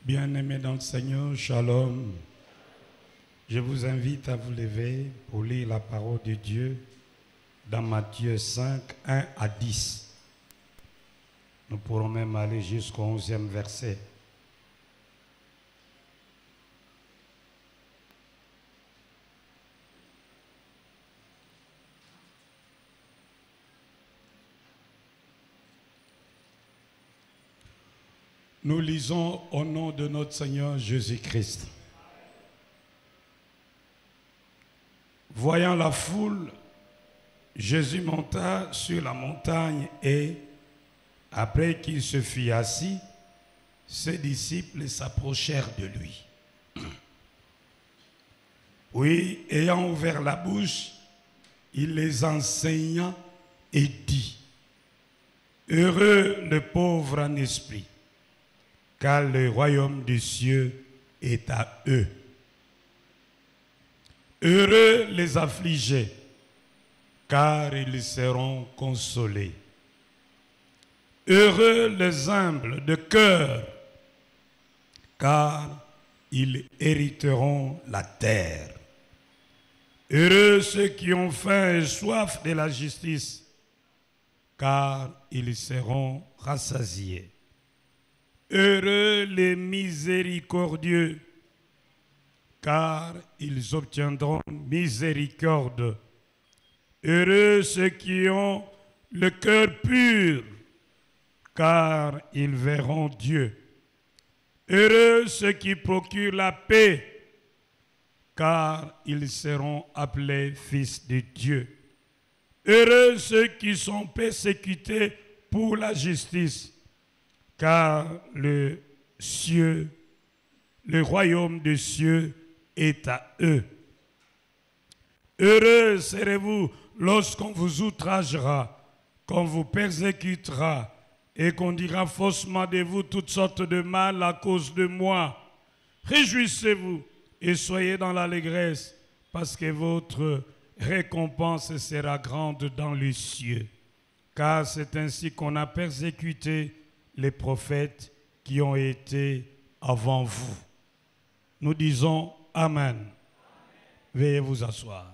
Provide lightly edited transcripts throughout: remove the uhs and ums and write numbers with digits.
Bien-aimés dans le Seigneur, Shalom. Je vous invite à vous lever pour lire la parole de Dieu dans Matthieu 5, 1 à 10. Nous pourrons même aller jusqu'au 11e verset. Nous lisons au nom de notre Seigneur Jésus-Christ. Voyant la foule, Jésus monta sur la montagne et, après qu'il se fut assis, ses disciples s'approchèrent de lui. Puis, ayant ouvert la bouche, il les enseigna et dit: Heureux le pauvre en esprit, car le royaume des cieux est à eux. Heureux les affligés, car ils seront consolés. Heureux les humbles de cœur, car ils hériteront la terre. Heureux ceux qui ont faim et soif de la justice, car ils seront rassasiés. Heureux les miséricordieux, car ils obtiendront miséricorde. Heureux ceux qui ont le cœur pur, car ils verront Dieu. Heureux ceux qui procurent la paix, car ils seront appelés fils de Dieu. Heureux ceux qui sont persécutés pour la justice, car le royaume des cieux est à eux. Heureux serez-vous lorsqu'on vous outragera, qu'on vous persécutera et qu'on dira faussement de vous toutes sortes de mal à cause de moi. Réjouissez-vous et soyez dans l'allégresse, parce que votre récompense sera grande dans les cieux. Car c'est ainsi qu'on a persécuté les prophètes qui ont été avant vous. Nous disons Amen. Amen. Veuillez vous asseoir.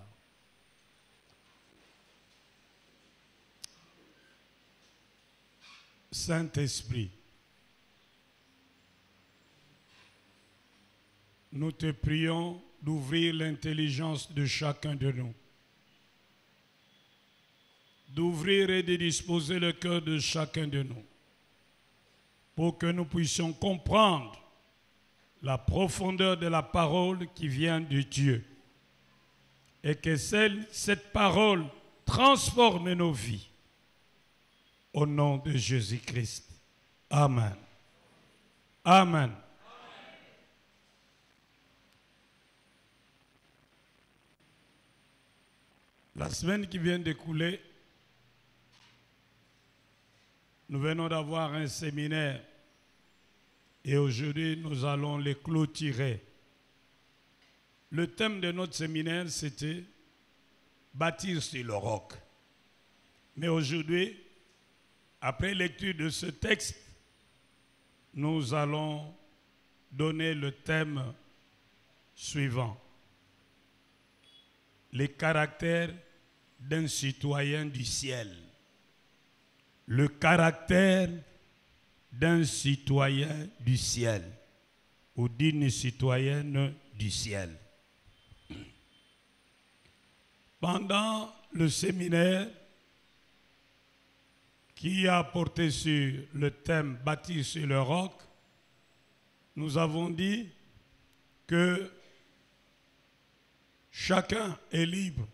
Saint-Esprit, nous te prions d'ouvrir l'intelligence de chacun de nous, d'ouvrir et de disposer le cœur de chacun de nous, pour que nous puissions comprendre la profondeur de la parole qui vient de Dieu, et que cette parole transforme nos vies. Au nom de Jésus-Christ. Amen. Amen. La semaine qui vient d'écouler, nous venons d'avoir un séminaire et aujourd'hui nous allons les clôturer. Le thème de notre séminaire, c'était bâtir sur le roc. Mais aujourd'hui, après lecture de ce texte, nous allons donner le thème suivant: les caractères d'un citoyen du ciel. Le caractère d'un citoyen du ciel ou d'une citoyenne du ciel. Pendant le séminaire qui a porté sur le thème bâti sur le roc, nous avons dit que chacun est libre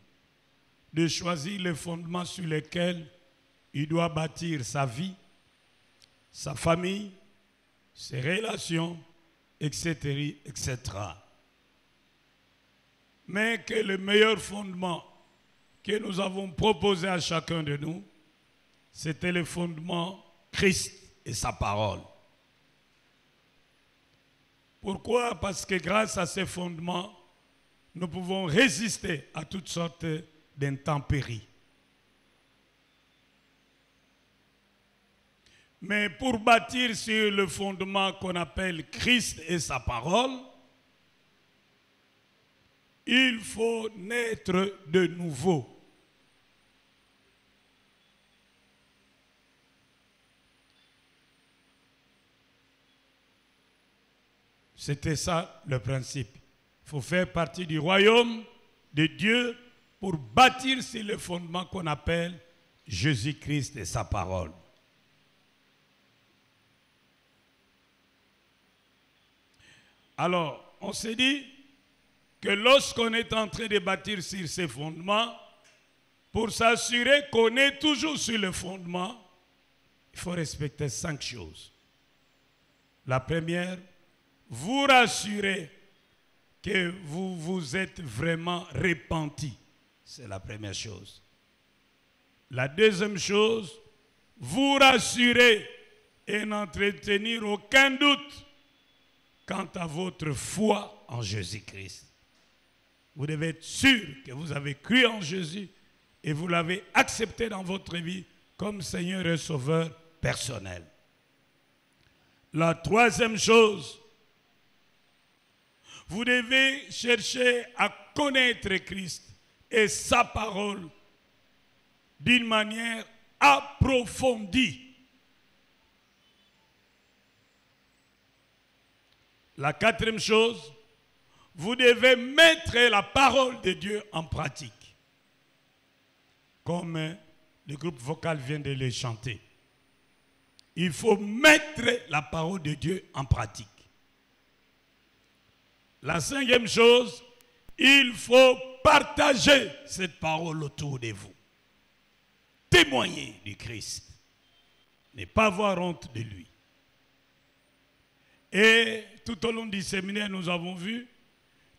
de choisir les fondements sur lesquels il doit bâtir sa vie, sa famille, ses relations, etc., etc. Mais que le meilleur fondement que nous avons proposé à chacun de nous, c'était le fondement Christ et sa parole. Pourquoi? Parce que grâce à ces fondements, nous pouvons résister à toutes sortes d'intempéries. Mais pour bâtir sur le fondement qu'on appelle Christ et sa parole, il faut naître de nouveau. C'était ça le principe. Il faut faire partie du royaume de Dieu pour bâtir sur le fondement qu'on appelle Jésus-Christ et sa parole. Alors, on s'est dit que lorsqu'on est en train de bâtir sur ces fondements, pour s'assurer qu'on est toujours sur le fondement, il faut respecter 5 choses. La première, vous rassurer que vous vous êtes vraiment repenti. C'est la première chose. La deuxième chose, vous rassurer et n'entretenir aucun doute quant à votre foi en Jésus-Christ. Vous devez être sûr que vous avez cru en Jésus et vous l'avez accepté dans votre vie comme Seigneur et Sauveur personnel. La troisième chose, vous devez chercher à connaître Christ et sa parole d'une manière approfondie. La quatrième chose, vous devez mettre la parole de Dieu en pratique. Comme le groupe vocal vient de le chanter. Il faut mettre la parole de Dieu en pratique. La cinquième chose, il faut partager cette parole autour de vous. Témoigner du Christ. Ne pas avoir honte de lui. Et tout au long du séminaire, nous avons vu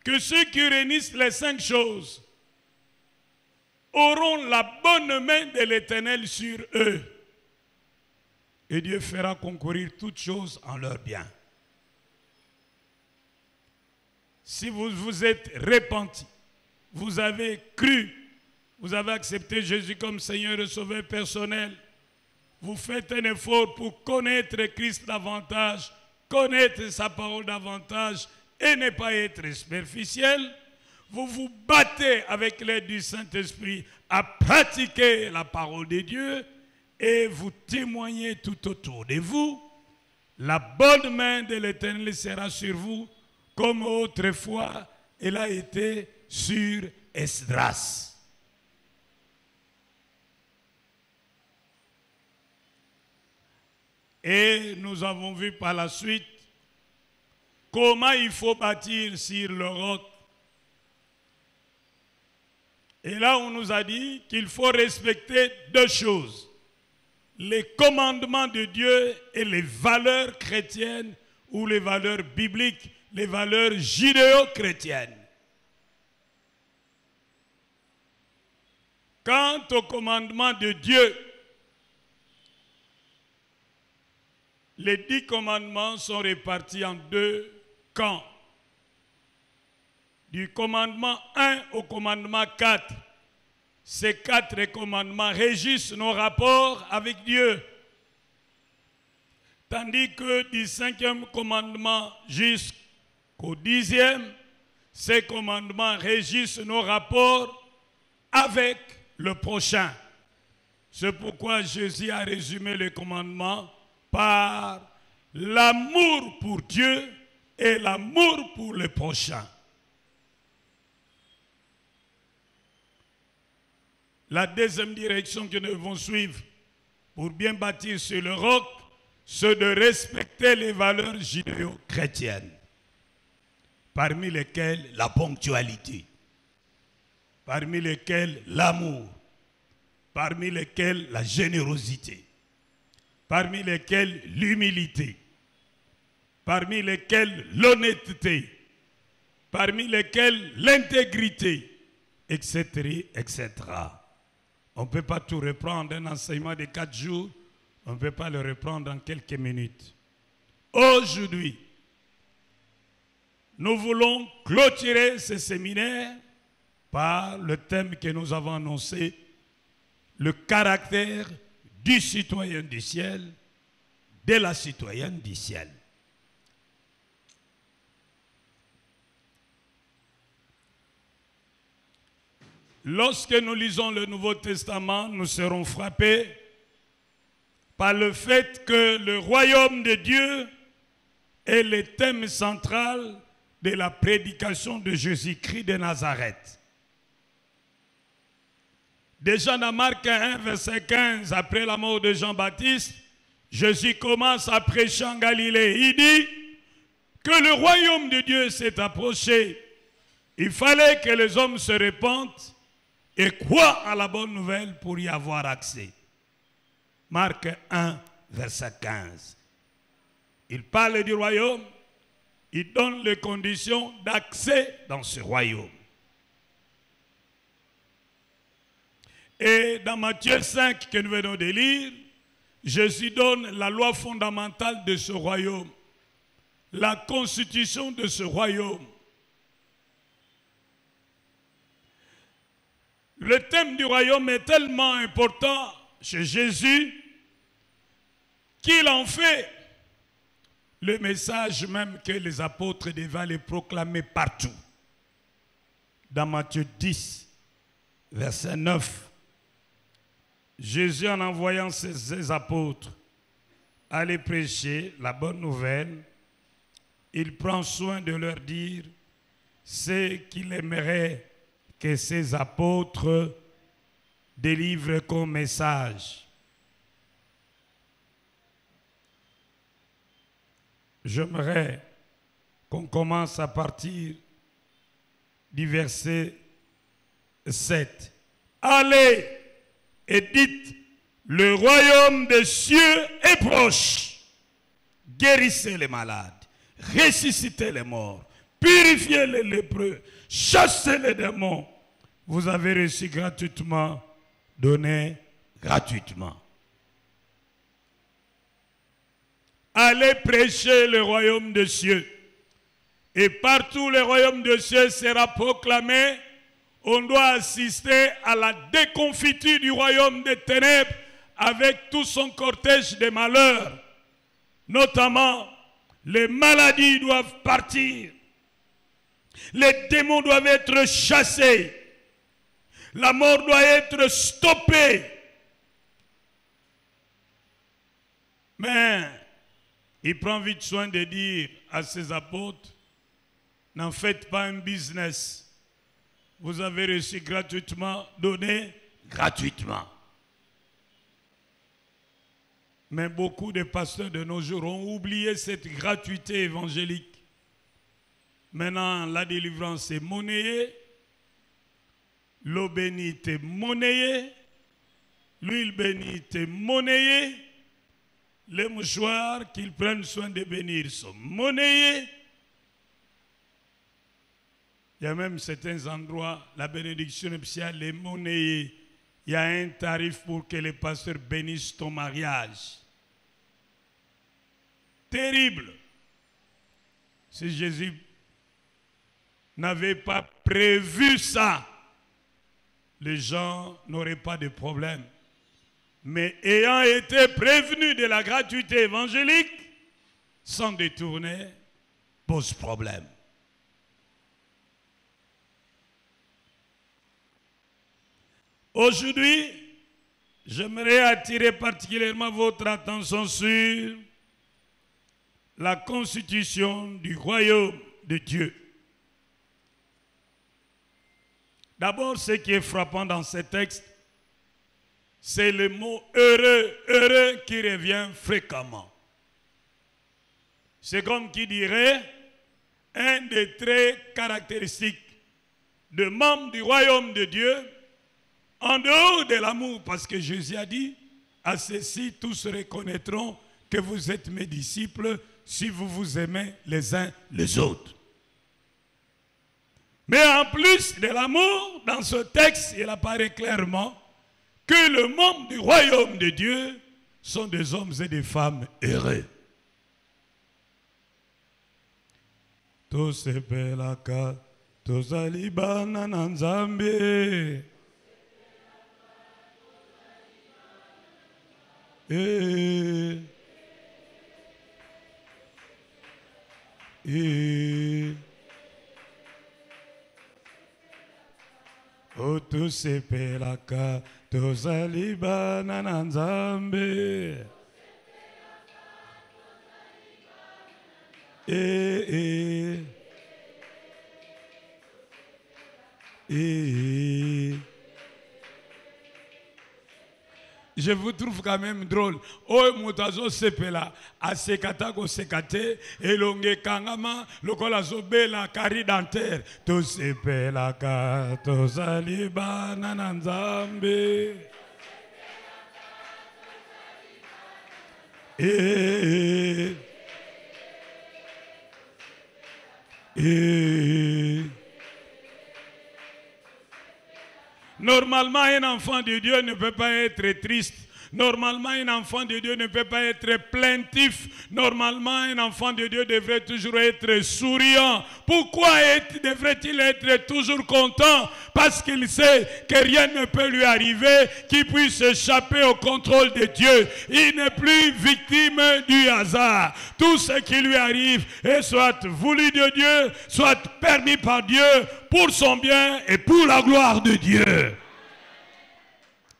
que ceux qui réunissent les 5 choses auront la bonne main de l'Éternel sur eux. Et Dieu fera concourir toutes choses en leur bien. Si vous vous êtes repenti, vous avez cru, vous avez accepté Jésus comme Seigneur et Sauveur personnel, vous faites un effort pour connaître Christ davantage, connaître sa parole davantage et ne pas être superficiel, vous vous battez avec l'aide du Saint-Esprit à pratiquer la parole de Dieu et vous témoignez tout autour de vous. La bonne main de l'Éternel sera sur vous comme autrefois elle a été sur Esdras. Et nous avons vu par la suite comment il faut bâtir sur le roc. Et là, on nous a dit qu'il faut respecter 2 choses. Les commandements de Dieu et les valeurs chrétiennes ou les valeurs bibliques, les valeurs judéo-chrétiennes. Quant aux commandements de Dieu, les 10 commandements sont répartis en 2 camps. Du commandement 1 au commandement 4, ces 4 commandements régissent nos rapports avec Dieu. Tandis que du 5e commandement jusqu'au 10e, ces commandements régissent nos rapports avec le prochain. C'est pourquoi Jésus a résumé les commandements par l'amour pour Dieu et l'amour pour le prochain. La deuxième direction que nous devons suivre pour bien bâtir sur le roc, c'est de respecter les valeurs judéo-chrétiennes, parmi lesquelles la ponctualité, parmi lesquelles l'amour, parmi lesquelles la générosité, parmi lesquelles l'humilité, parmi lesquelles l'honnêteté, parmi lesquelles l'intégrité, etc., etc. On ne peut pas tout reprendre, un enseignement de 4 jours, on ne peut pas le reprendre en quelques minutes. Aujourd'hui, nous voulons clôturer ce séminaire par le thème que nous avons annoncé, le caractère du citoyen du ciel, de la citoyenne du ciel. Lorsque nous lisons le Nouveau Testament, nous serons frappés par le fait que le royaume de Dieu est le thème central de la prédication de Jésus-Christ de Nazareth. Déjà dans Marc 1, verset 15, après la mort de Jean-Baptiste, Jésus commence à prêcher en Galilée. Il dit que le royaume de Dieu s'est approché. Il fallait que les hommes se répandent et croient à la bonne nouvelle pour y avoir accès. Marc 1, verset 15. Il parle du royaume, il donne les conditions d'accès dans ce royaume. Et dans Matthieu 5 que nous venons de lire, Jésus donne la loi fondamentale de ce royaume, la constitution de ce royaume. Le thème du royaume est tellement important chez Jésus qu'il en fait le message même que les apôtres devaient aller proclamer partout. Dans Matthieu 10, verset 9, Jésus, en envoyant ses apôtres aller prêcher la bonne nouvelle, il prend soin de leur dire ce qu'il aimerait que ses apôtres délivrent comme message. J'aimerais qu'on commence à partir du verset 7. Allez et dites, le royaume des cieux est proche. Guérissez les malades, ressuscitez les morts, purifiez les lépreux, chassez les démons. Vous avez reçu gratuitement, donnez gratuitement. Allez prêcher le royaume des cieux. Et partout le royaume des cieux sera proclamé. On doit assister à la déconfiture du royaume des ténèbres avec tout son cortège de malheurs. Notamment, les maladies doivent partir. Les démons doivent être chassés. La mort doit être stoppée. Mais il prend vite soin de dire à ses apôtres, n'en faites pas un business. Vous avez reçu gratuitement, donné gratuitement. Mais beaucoup de pasteurs de nos jours ont oublié cette gratuité évangélique. Maintenant, la délivrance est monnayée, l'eau bénite est monnayée, l'huile bénite est monnayée, les mouchoirs qu'ils prennent soin de bénir sont monnayés. Il y a même certains endroits, la bénédiction nuptiale est monnayée. Il y a un tarif pour que les pasteurs bénissent ton mariage. Terrible. Si Jésus n'avait pas prévu ça, les gens n'auraient pas de problème. Mais ayant été prévenus de la gratuité évangélique, s'en détourner pose problème. Aujourd'hui, j'aimerais attirer particulièrement votre attention sur la constitution du royaume de Dieu. D'abord, ce qui est frappant dans ce texte, c'est le mot heureux, heureux qui revient fréquemment. C'est comme qui dirait un des traits caractéristiques de membres du royaume de Dieu, en dehors de l'amour, parce que Jésus a dit, à ceci tous reconnaîtront que vous êtes mes disciples si vous vous aimez les uns les autres. Mais en plus de l'amour, dans ce texte, il apparaît clairement que les membres du royaume de Dieu sont des hommes et des femmes heureux. Tous pelaka, tous alibana nanzambe. Otusepelaka tozalibana na Nzambe. Je vous trouve quand même drôle. Oh, mutazo sepela, asekata ko sekate, elonge kangama, lokola zobela kari dentaire. To sepela ka, to saliba na Nzambe. Normalement, un enfant de Dieu ne peut pas être triste. Normalement, un enfant de Dieu ne peut pas être plaintif. Normalement, un enfant de Dieu devrait toujours être souriant. Pourquoi devrait-il être toujours content? Parce qu'il sait que rien ne peut lui arriver qui puisse échapper au contrôle de Dieu. Il n'est plus victime du hasard. Tout ce qui lui arrive est soit voulu de Dieu, soit permis par Dieu pour son bien et pour la gloire de Dieu.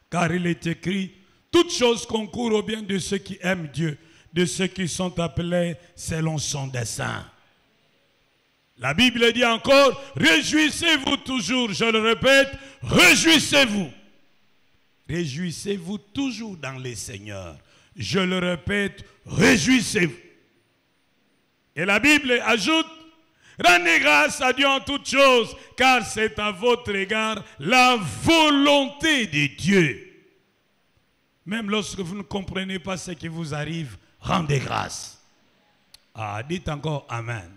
Car il est écrit, toutes choses concourent au bien de ceux qui aiment Dieu, de ceux qui sont appelés selon son dessein. La Bible dit encore, réjouissez-vous toujours, je le répète, réjouissez-vous. Réjouissez-vous toujours dans les Seigneurs. Je le répète, réjouissez-vous. Et la Bible ajoute, rendez grâce à Dieu en toutes choses, car c'est à votre égard la volonté de Dieu. Même lorsque vous ne comprenez pas ce qui vous arrive, rendez grâce. Ah, dites encore Amen.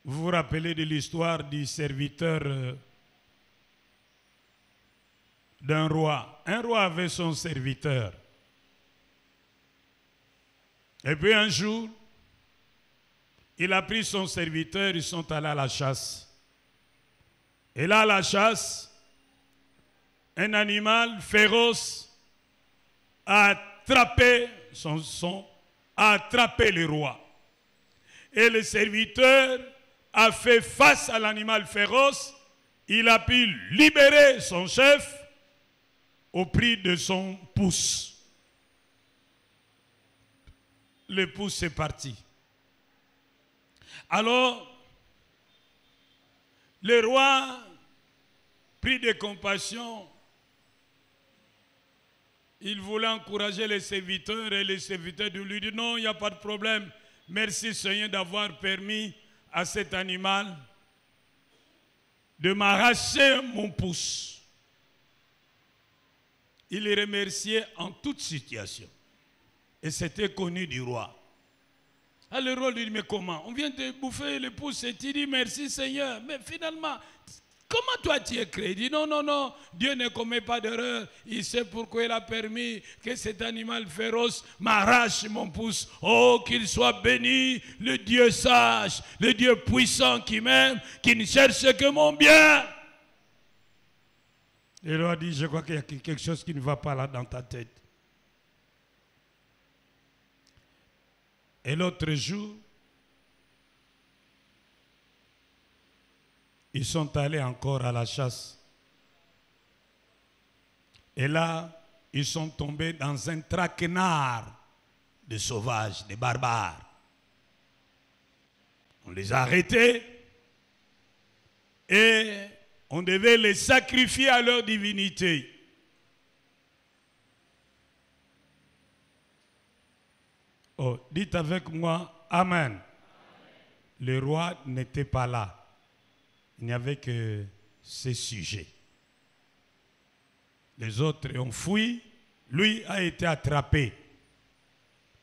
Vous vous rappelez de l'histoire du serviteur d'un roi. Un roi avait son serviteur. Et puis un jour, il a pris son serviteur, ils sont allés à la chasse. Et là, à la chasse, un animal féroce a attrapé le roi. Et le serviteur a fait face à l'animal féroce. Il a pu libérer son chef au prix de son pouce. Le pouce est parti. Alors, le roi, pris de compassion, il voulait encourager les serviteurs et les serviteurs lui disent non, il n'y a pas de problème. Merci Seigneur d'avoir permis à cet animal de m'arracher mon pouce. Il les remerciait en toute situation. Et c'était connu du roi. Alors le roi lui dit, mais comment? On vient de bouffer le pouce et tu dis merci Seigneur. Mais finalement, comment toi tu es créé? Il dit non, non, non, Dieu ne commet pas d'erreur. Il sait pourquoi il a permis que cet animal féroce m'arrache mon pouce. Oh, qu'il soit béni, le Dieu sage, le Dieu puissant qui m'aime, qui ne cherche que mon bien. Le roi dit, je crois qu'il y a quelque chose qui ne va pas là dans ta tête. Et l'autre jour, ils sont allés encore à la chasse. Et là, ils sont tombés dans un traquenard de sauvages, de barbares. On les a arrêtés et on devait les sacrifier à leur divinité. Oh, dites avec moi, Amen. Amen. Le roi n'était pas là. Il n'y avait que ces sujets. Les autres ont fui. Lui a été attrapé.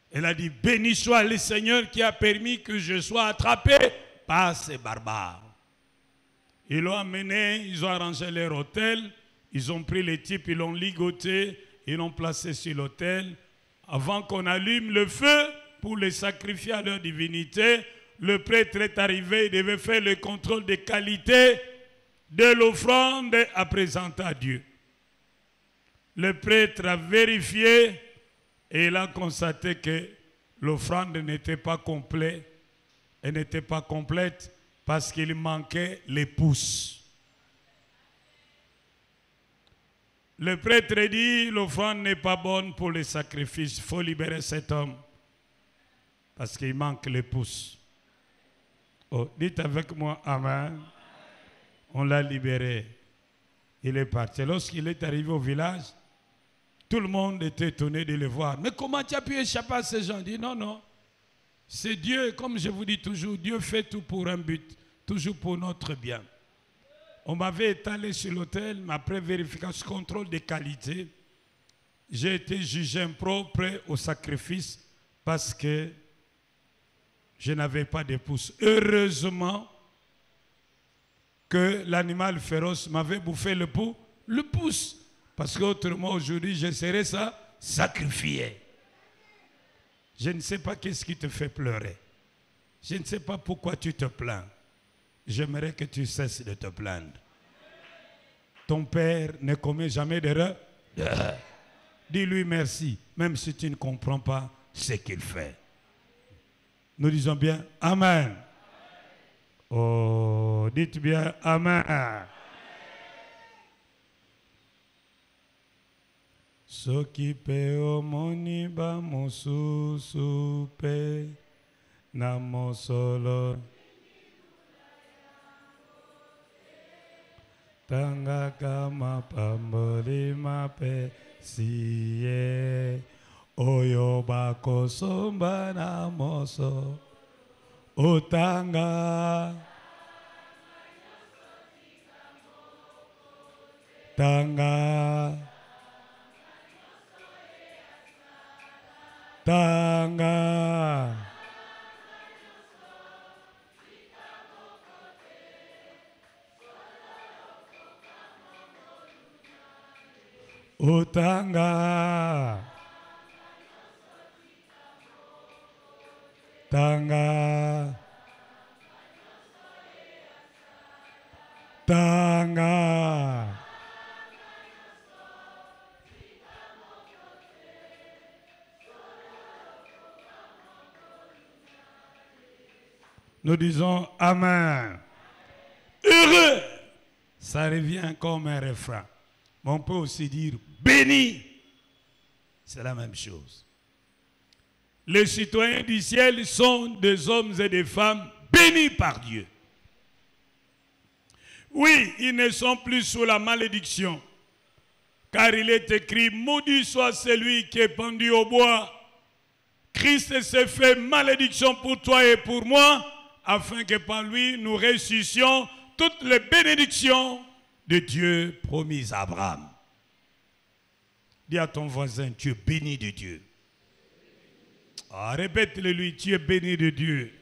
Elle a dit, béni soit le Seigneur qui a permis que je sois attrapé par ces barbares. Ils l'ont amené, ils ont arrangé leur hôtel. Ils ont pris les types, ils l'ont ligoté, ils l'ont placé sur l'autel. Avant qu'on allume le feu pour les sacrifier à leur divinité, le prêtre est arrivé, il devait faire le contrôle des qualités de l'offrande à présenter à Dieu. Le prêtre a vérifié Et il a constaté que l'offrande n'était pas complète. Elle n'était pas complète parce qu'il manquait les pouces. Le prêtre dit, l'offrande n'est pas bonne pour les sacrifices. Il faut libérer cet homme parce qu'il manque les pouces. Oh, dites avec moi, Amen. On l'a libéré. Il est parti. Lorsqu'il est arrivé au village, tout le monde était étonné de le voir. Mais comment tu as pu échapper à ces gens? Il dit, non, non. C'est Dieu, comme je vous dis toujours, Dieu fait tout pour un but, toujours pour notre bien. On m'avait étalé sur l'autel, mais après vérification, contrôle des qualités, j'ai été jugé impropre au sacrifice parce que je n'avais pas de pouce. Heureusement que l'animal féroce m'avait bouffé le pouce. Parce qu'autrement, aujourd'hui, je serais ça sacrifié. Je ne sais pas qu'est-ce qui te fait pleurer. Je ne sais pas pourquoi tu te plains. J'aimerais que tu cesses de te plaindre. Ton père ne commet jamais d'erreur. Dis-lui merci, même si tu ne comprends pas ce qu'il fait. Nous disons bien Amen. Oh, dites bien Amen. Sokipe omoni ba mosusu pe na mosolo tanga kama pamboli mape siye oyo bakosomba na moso otanga tanga tanga utanga tanga tanga Nous disons Amen. Heureux. Ça revient comme un refrain. Mais on peut aussi dire béni. C'est la même chose. Les citoyens du ciel sont des hommes et des femmes bénis par Dieu. Oui, ils ne sont plus sous la malédiction. Car il est écrit, maudit soit celui qui est pendu au bois. Christ s'est fait malédiction pour toi et pour moi, afin que par lui nous ressuscitions toutes les bénédictions de Dieu promises à Abraham. Dis à ton voisin, tu es béni de Dieu. Ah, répète-le lui, tu es béni de Dieu.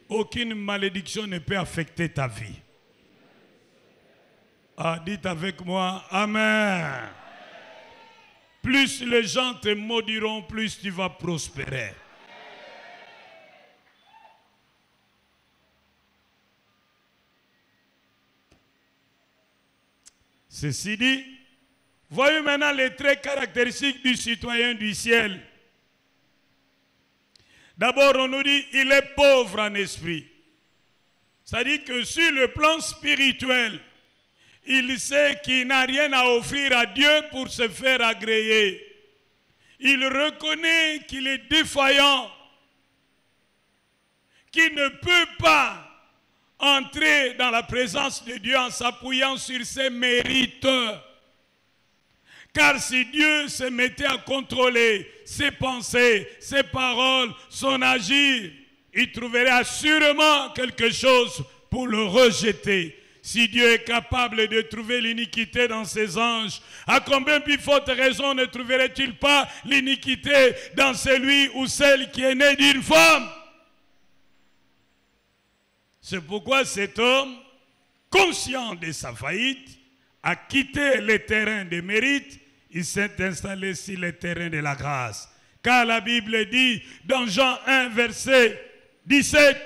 Aucune malédiction ne peut affecter ta vie. Ah, dites avec moi, Amen. Plus les gens te maudiront, plus tu vas prospérer. Ceci dit, voyez maintenant les traits caractéristiques du citoyen du ciel. D'abord, on nous dit il est pauvre en esprit. C'est-à-dire que sur le plan spirituel, il sait qu'il n'a rien à offrir à Dieu pour se faire agréer. Il reconnaît qu'il est défaillant, qu'il ne peut pas entrer dans la présence de Dieu en s'appuyant sur ses mérites. Car si Dieu se mettait à contrôler ses pensées, ses paroles, son agir, il trouverait assurément quelque chose pour le rejeter. Si Dieu est capable de trouver l'iniquité dans ses anges, à combien plus forte raison ne trouverait-il pas l'iniquité dans celui ou celle qui est né d'une femme? C'est pourquoi cet homme, conscient de sa faillite, a quitté les terrains de mérite, il s'est installé sur les terrains de la grâce. Car la Bible dit dans Jean 1, verset 17,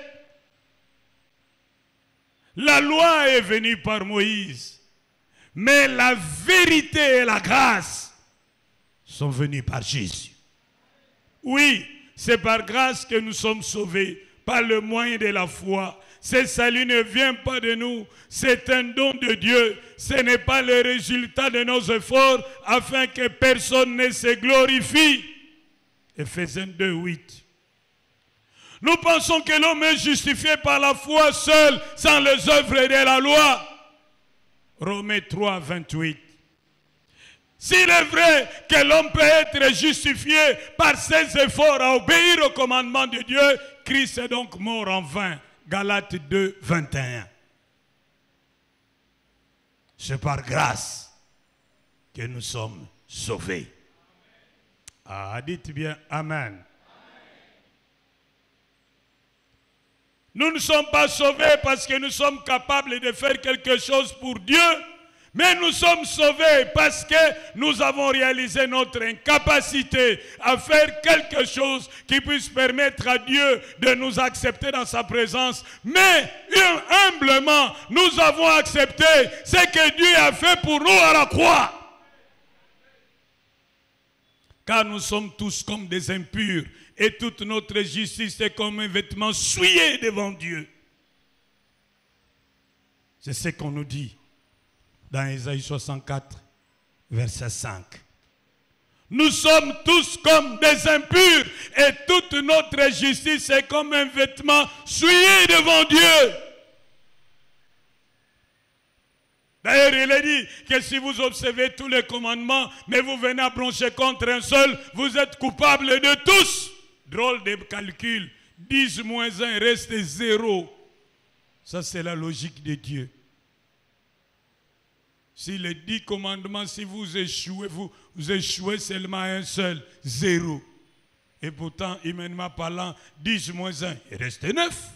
la loi est venue par Moïse, mais la vérité et la grâce sont venues par Jésus. Oui, c'est par grâce que nous sommes sauvés, par le moyen de la foi. Ce salut ne vient pas de nous, c'est un don de Dieu. Ce n'est pas le résultat de nos efforts, afin que personne ne se glorifie. Éphésiens 2, 8. Nous pensons que l'homme est justifié par la foi seul, sans les œuvres de la loi. Romains 3, 28. S'il est vrai que l'homme peut être justifié par ses efforts à obéir au commandement de Dieu, Christ est donc mort en vain. Galates 2, 21. C'est par grâce que nous sommes sauvés. Ah, dites bien Amen. Nous ne sommes pas sauvés parce que nous sommes capables de faire quelque chose pour Dieu, mais nous sommes sauvés parce que nous avons réalisé notre incapacité à faire quelque chose qui puisse permettre à Dieu de nous accepter dans sa présence. Mais humblement, nous avons accepté ce que Dieu a fait pour nous à la croix. Car nous sommes tous comme des impurs et toute notre justice est comme un vêtement souillé devant Dieu. C'est ce qu'on nous dit dans Ésaïe 64, verset 5. Nous sommes tous comme des impurs et toute notre justice est comme un vêtement souillé devant Dieu. D'ailleurs, il est dit que si vous observez tous les commandements, mais vous venez à broncher contre un seul, vous êtes coupable de tous. Drôle de calcul. 10 moins 1 reste 0. Ça, c'est la logique de Dieu. Si les 10 commandements, si vous échouez, vous échouez seulement un seul, 0. Et pourtant, humainement parlant, 10 moins 1, il reste 9.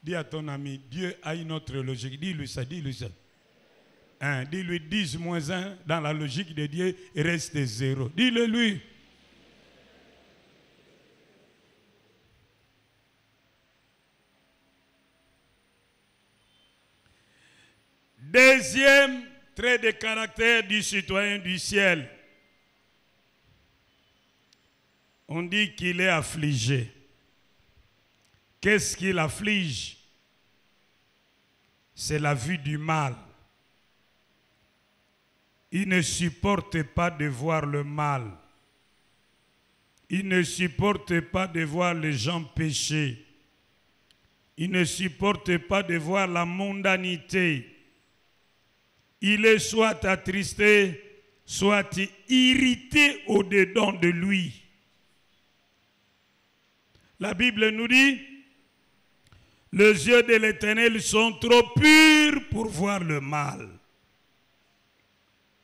Dis à ton ami, Dieu a une autre logique. Dis-lui ça, dis-lui ça. Dis-lui 10 moins 1, dans la logique de Dieu, il reste 0. Dis-le lui. Deuxième trait de caractère du citoyen du ciel. On dit qu'il est affligé. Qu'est-ce qui l'afflige? C'est la vue du mal. Il ne supporte pas de voir le mal. Il ne supporte pas de voir les gens pécher. Il ne supporte pas de voir la mondanité. Il est soit attristé, soit irrité au-dedans de lui. La Bible nous dit, les yeux de l'Éternel sont trop purs pour voir le mal.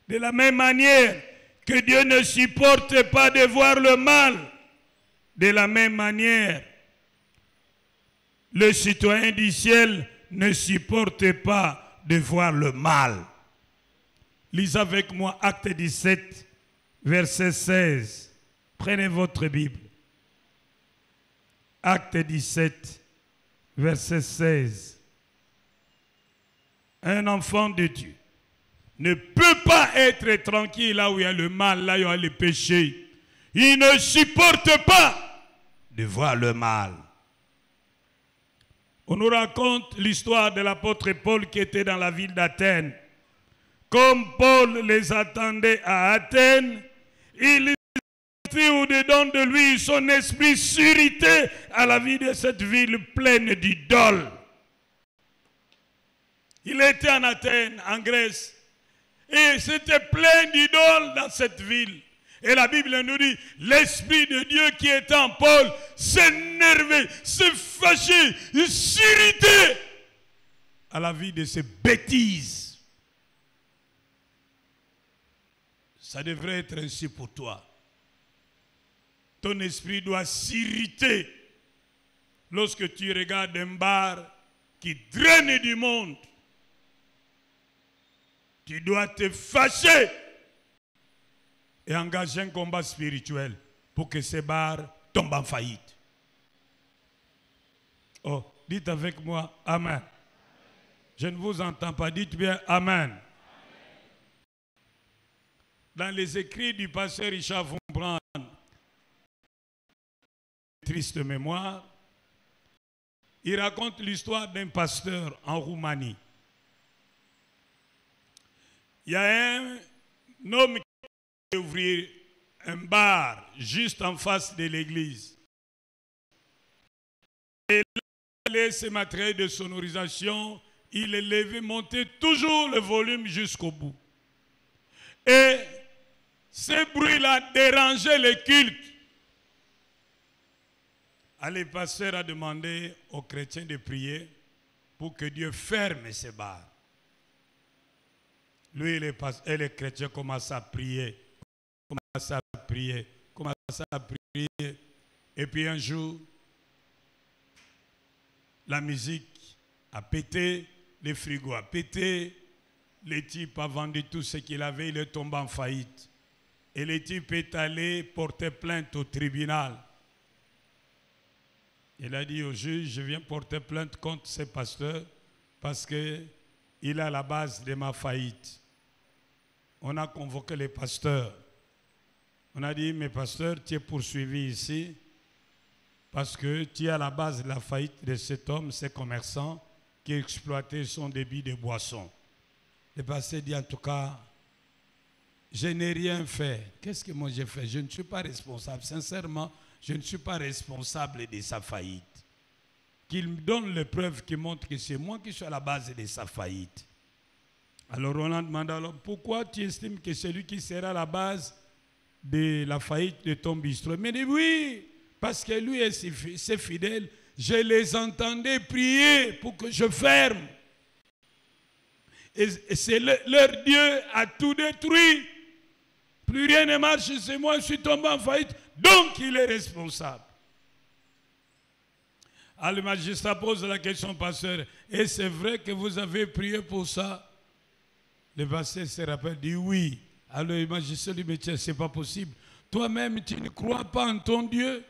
De la même manière que Dieu ne supporte pas de voir le mal, de la même manière, le citoyen du ciel ne supporte pas de voir le mal. Lisez avec moi Acte 17, verset 16. Prenez votre Bible. Acte 17, verset 16. Un enfant de Dieu ne peut pas être tranquille là où il y a le mal, là où il y a le péché. Il ne supporte pas de voir le mal. On nous raconte l'histoire de l'apôtre Paul qui était dans la ville d'Athènes. Comme Paul les attendait à Athènes, il était au-dedans de lui, son esprit s'irritait à la vie de cette ville pleine d'idoles. Il était en Athènes, en Grèce, et c'était plein d'idoles dans cette ville. Et la Bible nous dit, l'Esprit de Dieu qui était en Paul s'énervait, se fâchait, il s'irritait à la vie de ces bêtises. Ça devrait être ainsi pour toi. Ton esprit doit s'irriter lorsque tu regardes un bar qui draine du monde. Tu dois te fâcher et engager un combat spirituel pour que ces bars tombent en faillite. Oh, dites avec moi, Amen. Je ne vous entends pas, dites bien Amen. Dans les écrits du pasteur Richard Vumbo, comprendre. Triste mémoire. Il raconte l'histoire d'un pasteur en Roumanie. Il y a un homme qui a ouvert un bar juste en face de l'église. Et là, ses matériels de sonorisation, il élevait, montait toujours le volume jusqu'au bout. Et ce bruit-là dérangeait les cultes. Le pasteur a demandé aux chrétiens de prier pour que Dieu ferme ces bars. Lui et les chrétiens commencent à prier, Et puis un jour, la musique a pété, le frigo a pété, le type a vendu tout ce qu'il avait, il est tombé en faillite. Et le type est allé porter plainte au tribunal. Il a dit au juge, je viens porter plainte contre ce pasteur parce qu'il est à la base de ma faillite. On a convoqué les pasteurs. On a dit, mais pasteur, tu es poursuivi ici parce que tu es à la base de la faillite de cet homme, ce commerçant qui exploitait son débit de boissons. Le pasteur dit, en tout cas, je n'ai rien fait. Qu'est-ce que moi j'ai fait? Je ne suis pas responsable. Sincèrement, je ne suis pas responsable de sa faillite. Qu'il me donne les preuves qui montrent que c'est moi qui suis à la base de sa faillite. Alors on a demandé, alors, pourquoi tu estimes que c'est lui qui sera à la base de la faillite de ton bistrot? Mais il dit oui, parce que lui et ses fidèles, je les entendais prier pour que je ferme. Et c'est leur Dieu a tout détruit. Plus rien ne marche, c'est moi, je suis tombé en faillite. Donc il est responsable. Alors le magistrat pose la question au pasteur, et c'est vrai que vous avez prié pour ça? Le pasteur se rappelle, dit oui. Alors le magistrat lui dit, c'est pas possible. Toi-même, tu ne crois pas en ton Dieu,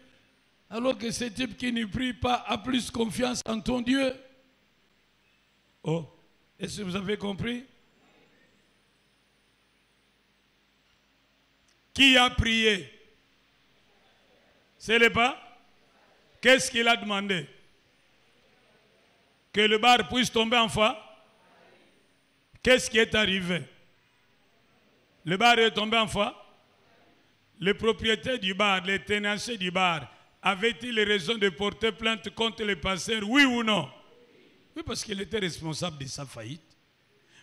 alors que ce type qui ne prie pas a plus confiance en ton Dieu. Oh, est-ce que vous avez compris? Qui a prié? C'est le pas? Qu'est-ce qu'il a demandé? Que le bar puisse tomber en feu? Qu'est-ce qui est arrivé? Le bar est tombé en feu? Le propriétaire du bar, les tenanciers du bar, avaient-ils raison de porter plainte contre le pasteur, oui ou non? Oui, parce qu'il était responsable de sa faillite.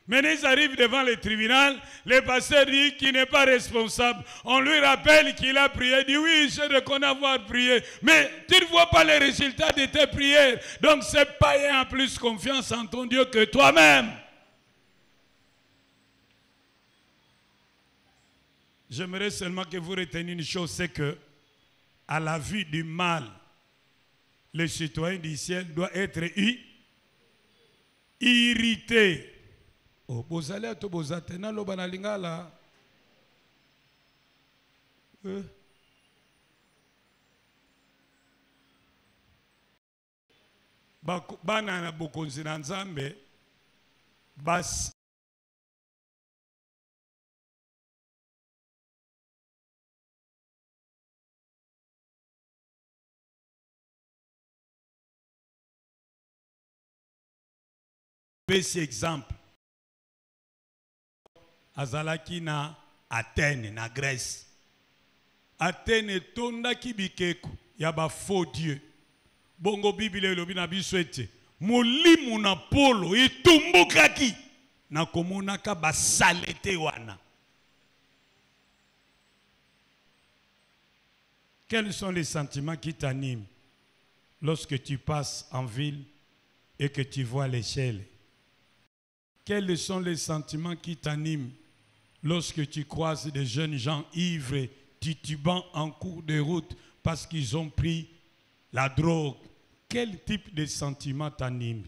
Maintenant, ils arrivent devant le tribunal, le pasteur dit qu'il n'est pas responsable. On lui rappelle qu'il a prié, il dit oui, je reconnais avoir prié, mais tu ne vois pas les résultats de tes prières. Donc, ce païen a plus confiance en ton Dieu que toi-même. J'aimerais seulement que vous reteniez une chose, c'est que, à la vue du mal, le citoyen du ciel doit être irrité. Oh, bozali ato bozatena lo banalingala. Bana na bokonzi na Nzambe bas Petit exemple. Azalaki na Athènes, na Grèce. Athènes tondaki bikeko ya ba faux dieu. Bongo Bible elobi na biso ete molimo na polo etumbukaki na komonaka basalete wana. Quels sont les sentiments qui t'animent lorsque tu passes en ville et que tu vois l'échelle? Quels sont les sentiments qui t'animent lorsque tu croises des jeunes gens ivres, titubants en cours de route parce qu'ils ont pris la drogue? Quel type de sentiment t'anime?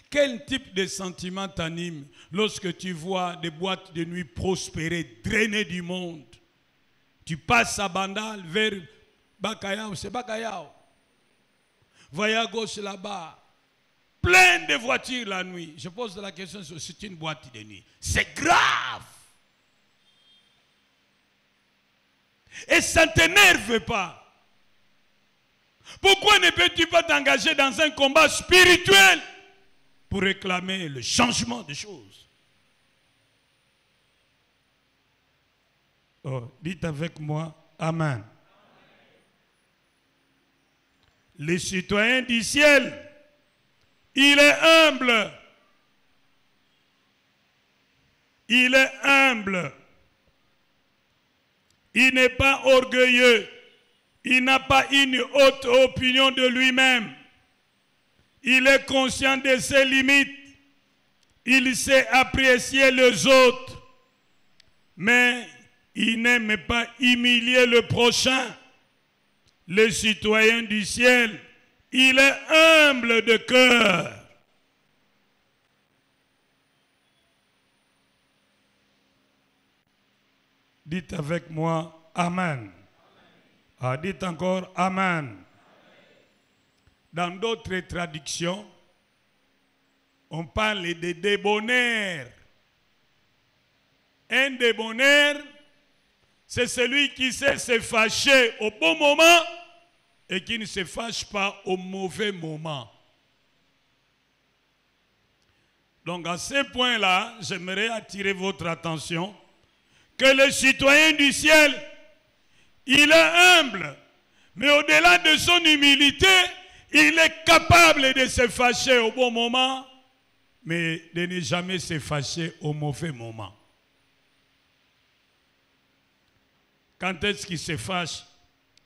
Quel type de sentiment t'anime lorsque tu vois des boîtes de nuit prospérer, drainer du monde? Tu passes à Bandal vers Bakayao, c'est Bakayao. Voyez à gauche là-bas. Plein de voitures la nuit. Je pose la question, c'est une boîte de nuit. C'est grave. Et ça ne t'énerve pas. Pourquoi ne peux-tu pas t'engager dans un combat spirituel pour réclamer le changement des choses? Oh, dites avec moi, Amen. Les citoyens du ciel, il est humble. Il est humble. Il n'est pas orgueilleux. Il n'a pas une haute opinion de lui-même. Il est conscient de ses limites. Il sait apprécier les autres. Mais il n'aime pas humilier le prochain. Le citoyen du ciel, il est humble de cœur. Dites avec moi, Amen. Ah, dites encore, Amen. Dans d'autres traductions, on parle de débonnaire. Un débonnaire, c'est celui qui sait se fâcher au bon moment et qui ne se fâche pas au mauvais moment. Donc à ce point-là, j'aimerais attirer votre attention que le citoyen du ciel, il est humble, mais au-delà de son humilité, il est capable de se fâcher au bon moment, mais de ne jamais se fâcher au mauvais moment. Quand est-ce qu'il se fâche?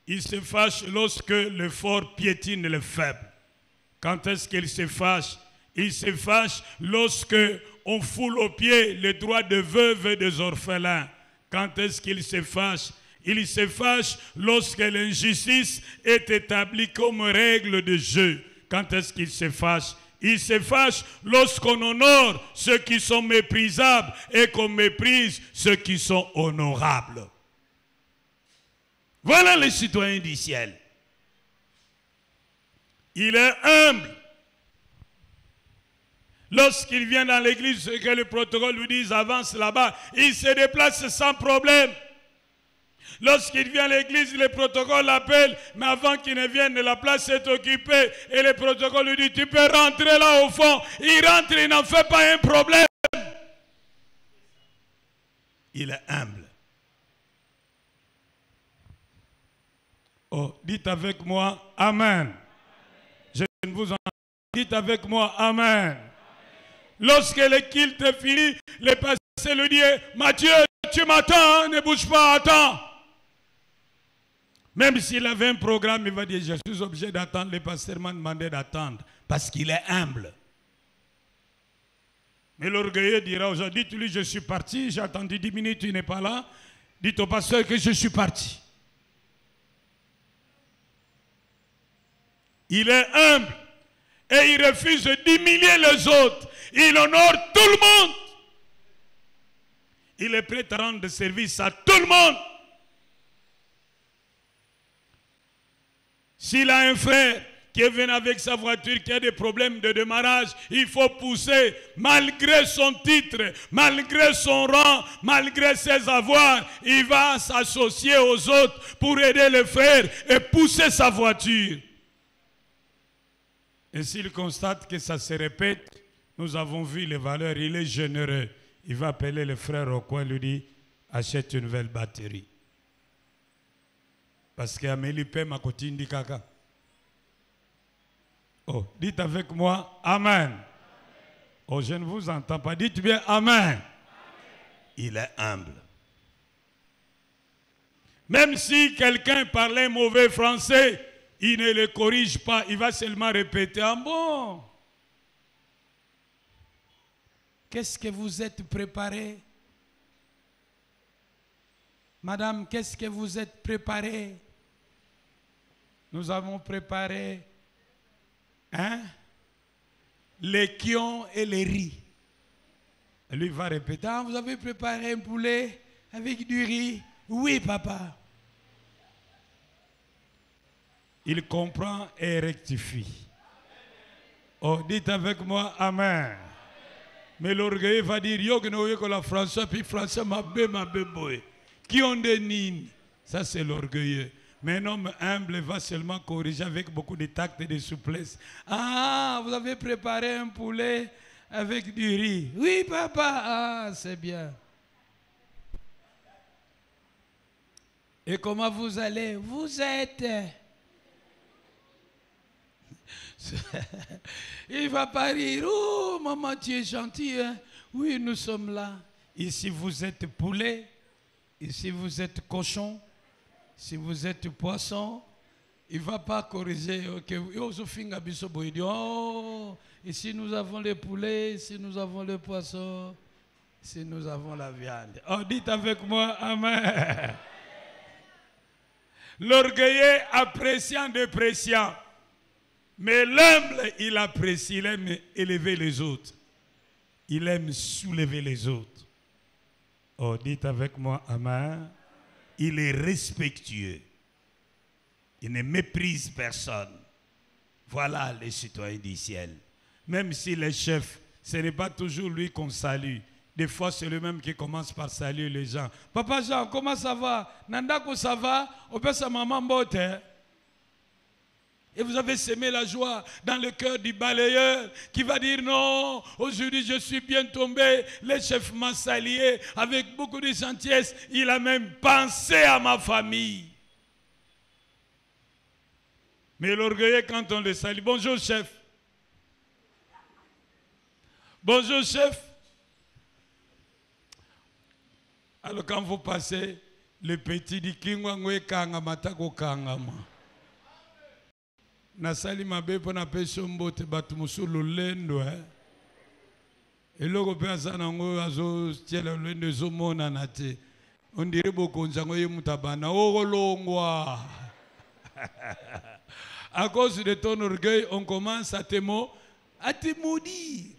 Il se fâche lorsque le fort piétine le faible. Quand est-ce qu'il se fâche? Il se fâche lorsque on foule aux pieds les droits de veuves et des orphelins. Quand est-ce qu'il se fâche? Il se fâche lorsque l'injustice est établie comme règle de jeu. Quand est-ce qu'il se fâche? Il se fâche lorsqu'on honore ceux qui sont méprisables et qu'on méprise ceux qui sont honorables. Voilà les citoyens du ciel. Il est humble. Lorsqu'il vient dans l'église, que le protocole lui dise avance là-bas, il se déplace sans problème. Lorsqu'il vient à l'église, le protocole l'appelle, mais avant qu'il ne vienne, la place est occupée. Et le protocole lui dit, tu peux rentrer là au fond. Il rentre, il n'en fait pas un problème. Il est humble. Oh, dites avec moi, Amen. Je ne vous entends. Dites avec moi, Amen. Lorsque le culte est fini, le pasteur lui dit, Matthieu, tu m'attends, ne bouge pas, attends. Même s'il avait un programme, il va dire, je suis obligé d'attendre. Le pasteur m'a demandé d'attendre, parce qu'il est humble. Mais l'orgueilleux dira aujourd'hui, dites-lui, je suis parti, j'ai attendu 10 minutes, il n'est pas là. Dites au pasteur que je suis parti. Il est humble et il refuse d'humilier les autres. Il honore tout le monde. Il est prêt à rendre service à tout le monde. S'il a un frère qui est venu avec sa voiture, qui a des problèmes de démarrage, il faut pousser, malgré son titre, malgré son rang, malgré ses avoirs, il va s'associer aux autres pour aider le frère et pousser sa voiture. Et s'il constate que ça se répète, nous avons vu les valeurs, il est généreux. Il va appeler le frère au coin, lui dit, achète une nouvelle batterie. Parce qu'Amélie paie ma cotine dit caca. Oh, dites avec moi, Amen. Oh, je ne vous entends pas. Dites bien Amen. Il est humble. Même si quelqu'un parlait mauvais français, il ne le corrige pas, il va seulement répéter, ah bon? Qu'est-ce que vous êtes préparé? Madame, qu'est-ce que vous êtes préparé? Nous avons préparé les quions et les riz. Et lui va répéter, ah, vous avez préparé un poulet avec du riz? Oui, papa. Il comprend et rectifie. Oh, dites avec moi, Amen. Mais l'orgueil va dire, yo que nous que la François, puis François m'a bé boy. Qui ont des nines? Ça, c'est l'orgueilleux. Mais un homme humble va seulement corriger avec beaucoup de tact et de souplesse. Ah, vous avez préparé un poulet avec du riz. Oui, papa. Ah, c'est bien. Et comment vous allez? Vous êtes... Il ne va pas rire. Oh, maman, tu es gentil. Hein? Oui, nous sommes là. Ici, vous êtes poulet. Ici, vous êtes cochon. Si vous êtes poisson, il ne va pas corriger. Oh, ici, nous avons les poulets. Ici, nous avons le poisson. Ici, nous avons la viande. Oh, dites avec moi, Amen. L'orgueilleux appréciant, dépréciant. Mais l'humble, il apprécie, il aime élever les autres. Il aime soulever les autres. Oh, dites avec moi, Amen. Il est respectueux. Il ne méprise personne. Voilà les citoyens du ciel. Même si les chefs, ce n'est pas toujours lui qu'on salue. Des fois, c'est lui-même qui commence par saluer les gens. Papa Jean, comment ça va? Nandako, ça va? On peut sa maman botte. Et vous avez semé la joie dans le cœur du balayeur qui va dire non, aujourd'hui je suis bien tombé, le chef m'a salué avec beaucoup de gentillesse, il a même pensé à ma famille. Mais l'orgueilleux quand on le salue, bonjour chef. Bonjour chef. Alors quand vous passez, le petit dit Kingwangwe Kangamatako Kangama. Nasali mabe pona peso mbote batu musulu lendo eloko pe azana ngo azo tiela lendo zo mona nate on dirait bokonza ngo ye mutabana ogolongwa. À cause de ton orgueil, on commence à te maudire.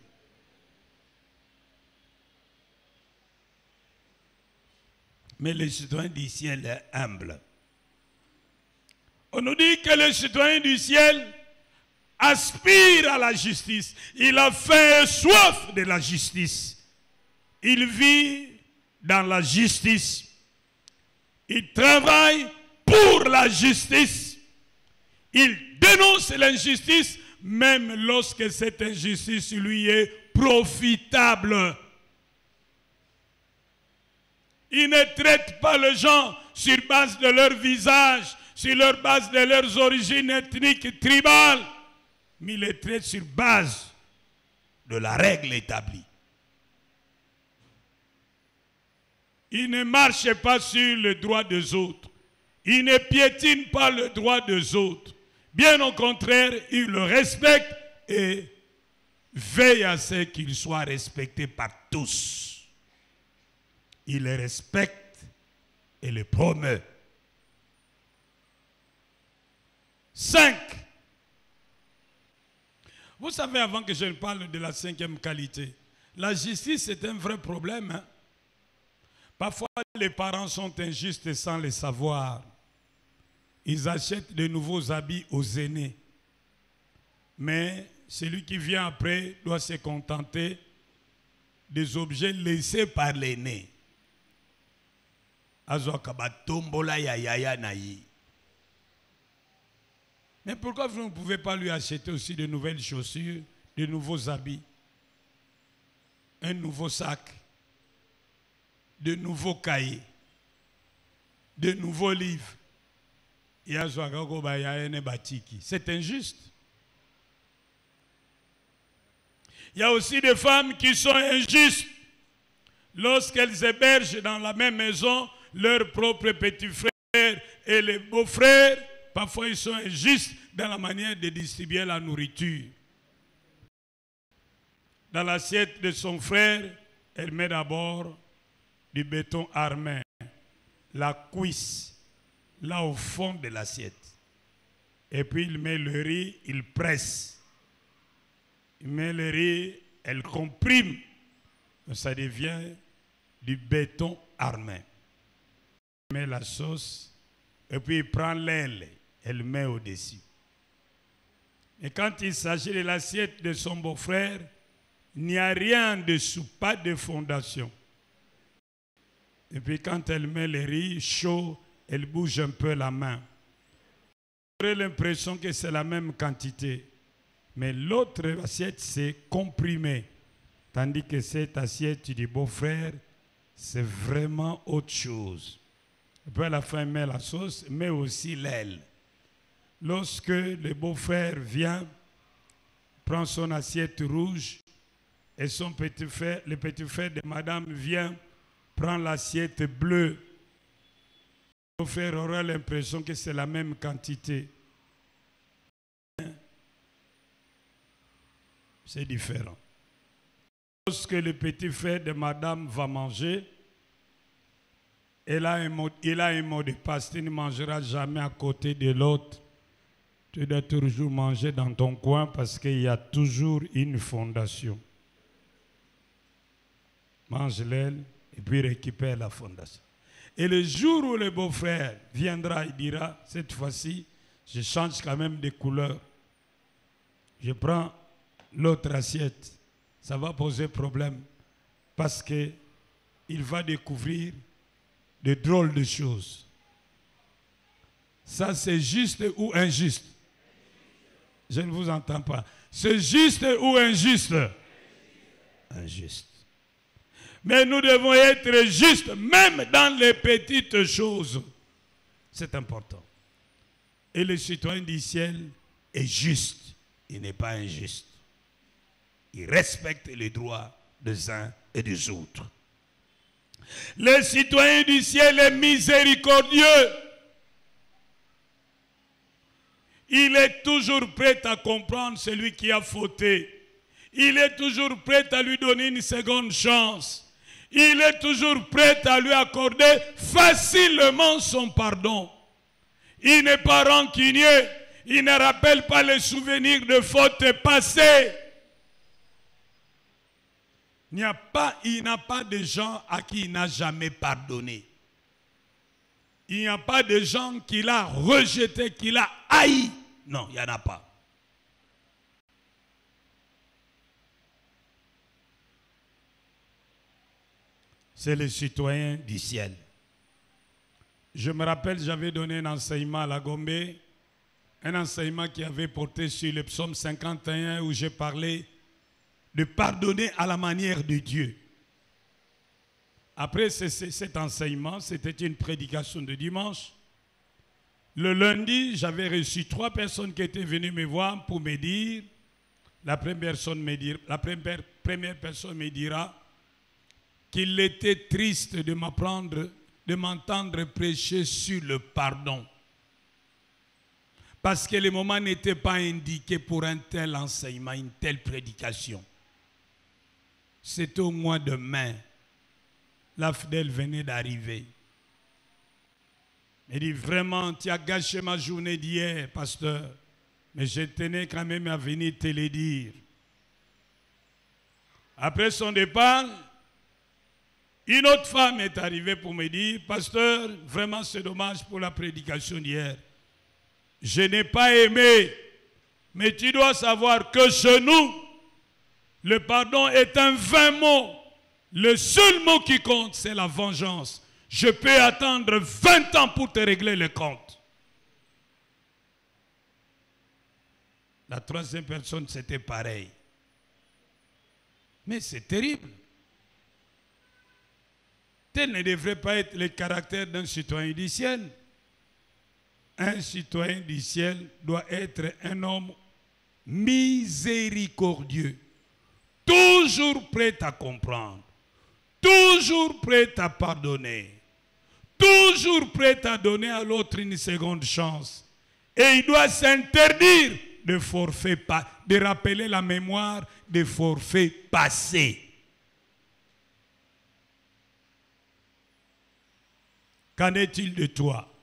Mais le citoyen du ciel est humble. On nous dit que le citoyen du ciel aspire à la justice. Il a faim et soif de la justice. Il vit dans la justice. Il travaille pour la justice. Il dénonce l'injustice, même lorsque cette injustice lui est profitable. Il ne traite pas les gens sur base de leur visage, sur leur base de leurs origines ethniques, tribales, mais il les traite sur base de la règle établie. Il ne marche pas sur le droit des autres. Il ne piétine pas le droit des autres. Bien au contraire, il le respecte et veille à ce qu'il soit respecté par tous. Il les respecte et les promeut. 5. Vous savez, avant que je ne parle de la 5e qualité, la justice est un vrai problème. Hein? Parfois, les parents sont injustes sans le savoir. Ils achètent de nouveaux habits aux aînés. Mais celui qui vient après doit se contenter des objets laissés par l'aîné. Mais pourquoi vous ne pouvez pas lui acheter aussi de nouvelles chaussures, de nouveaux habits, un nouveau sac, de nouveaux cahiers, de nouveaux livres? C'est injuste. Il y a aussi des femmes qui sont injustes lorsqu'elles hébergent dans la même maison leurs propres petits frères et les beaux-frères. Parfois, ils sont injustes dans la manière de distribuer la nourriture. Dans l'assiette de son frère, elle met d'abord du béton armé, la cuisse, là au fond de l'assiette. Et puis, il met le riz, il presse. Il met le riz, elle comprime. Ça devient du béton armé. Il met la sauce, et puis il prend l'aile. Elle met au-dessus. Et quand il s'agit de l'assiette de son beau-frère, il n'y a rien en dessous, pas de fondation. Et puis quand elle met le riz chaud, elle bouge un peu la main. Vous aurez l'impression que c'est la même quantité. Mais l'autre assiette, c'est comprimé. Tandis que cette assiette du beau-frère, c'est vraiment autre chose. Et puis à la fin, il met la sauce, mais aussi l'aile. Lorsque le beau-frère vient, prend son assiette rouge, et son petit frère, le petit frère de madame vient, prend l'assiette bleue, le beau-frère aura l'impression que c'est la même quantité. C'est différent. Lorsque le petit frère de madame va manger, il a un mot de passe. Tu ne mangeras jamais à côté de l'autre. Tu dois toujours manger dans ton coin parce qu'il y a toujours une fondation. Mange l'aile et puis récupère la fondation. Et le jour où le beau-frère viendra, il dira, cette fois-ci, je change quand même de couleur. Je prends l'autre assiette. Ça va poser problème parce qu'il va découvrir de drôles de choses. Ça, c'est juste ou injuste? Je ne vous entends pas. C'est juste ou injuste? Injuste. Mais nous devons être justes, même dans les petites choses. C'est important. Et le citoyen du ciel est juste. Il n'est pas injuste. Il respecte les droits des uns et des autres. Le citoyen du ciel est miséricordieux. Il est toujours prêt à comprendre celui qui a fauté. Il est toujours prêt à lui donner une seconde chance. Il est toujours prêt à lui accorder facilement son pardon. Il n'est pas rancunier. Il ne rappelle pas les souvenirs de fautes passées. Il n'a pas de gens à qui il n'a jamais pardonné. Il n'y a pas de gens qu'il a rejetés, qu'il a haïs. Non, il n'y en a pas. C'est le citoyen du ciel. Je me rappelle, j'avais donné un enseignement à la Gombe, un enseignement qui avait porté sur le psaume 51 où j'ai parlé de pardonner à la manière de Dieu. Après cet enseignement, c'était une prédication de dimanche. Le lundi, j'avais reçu 3 personnes qui étaient venues me voir pour me dire, la première personne me dira qu'il était triste de m'entendre prêcher sur le pardon. Parce que le moment n'était pas indiqué pour un tel enseignement, une telle prédication. C'était au mois de mai. La fidèle venait d'arriver. Il dit, vraiment, tu as gâché ma journée d'hier, pasteur. Mais je tenais quand même à venir te le dire. Après son départ, une autre femme est arrivée pour me dire, pasteur, vraiment c'est dommage pour la prédication d'hier. Je n'ai pas aimé, mais tu dois savoir que chez nous, le pardon est un vain mot. Le seul mot qui compte, c'est la vengeance. Je peux attendre 20 ans pour te régler les comptes. La troisième personne, c'était pareil. Mais c'est terrible. Tel ne devrait pas être le caractère d'un citoyen du ciel. Un citoyen du ciel doit être un homme miséricordieux, toujours prêt à comprendre, toujours prêt à pardonner, toujours prêt à donner à l'autre une seconde chance. Et il doit s'interdire de forfaits, de rappeler la mémoire des forfaits passés. Qu'en est-il de toi?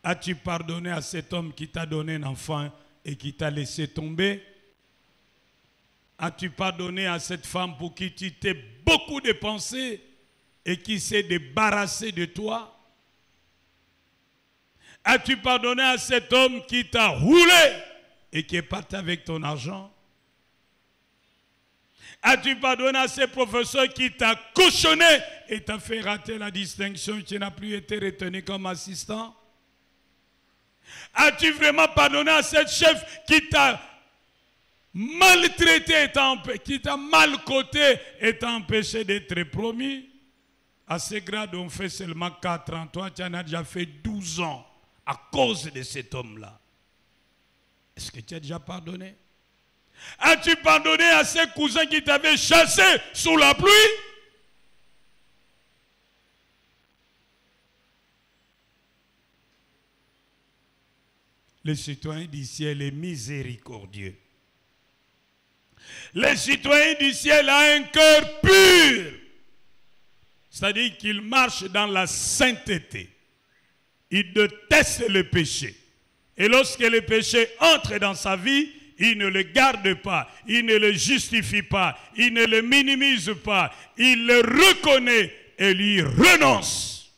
As-tu pardonné à cet homme qui t'a donné un enfant et qui t'a laissé tomber? As-tu pardonné à cette femme pour qui tu t'es beaucoup dépensé et qui s'est débarrassé de toi? As-tu pardonné à cet homme qui t'a roulé et qui est parti avec ton argent? As-tu pardonné à ces professeurs qui t'a cochonné et t'a fait rater la distinction, tu n'as plus été retenu comme assistant? As-tu vraiment pardonné à cette chef qui t'a maltraité, qui t'a mal coté et t'a empêché d'être promis? À ce grade, on fait seulement 4 ans. Toi, tu en as déjà fait 12 ans à cause de cet homme-là. Est-ce que tu as déjà pardonné? As-tu pardonné à ces cousins qui t'avaient chassé sous la pluie? Le citoyen du ciel est miséricordieux. Le citoyen du ciel a un cœur pur. C'est-à-dire qu'il marche dans la sainteté. Il déteste le péché. Et lorsque le péché entre dans sa vie, il ne le garde pas, il ne le justifie pas, il ne le minimise pas, il le reconnaît et lui renonce.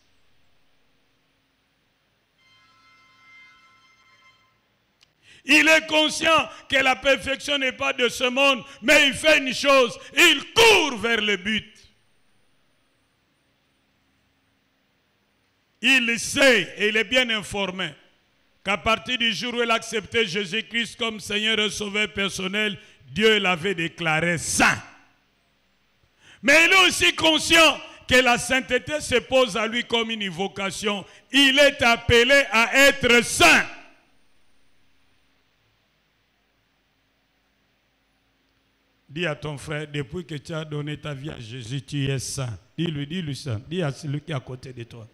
Il est conscient que la perfection n'est pas de ce monde, mais il fait une chose, il court vers le but. Il sait et il est bien informé qu'à partir du jour où il a accepté Jésus-Christ comme Seigneur et Sauveur personnel, Dieu l'avait déclaré saint. Mais il est aussi conscient que la sainteté se pose à lui comme une vocation. Il est appelé à être saint. Dis à ton frère, depuis que tu as donné ta vie à Jésus, tu es saint. Dis-lui ça. Dis à celui qui est à côté de toi.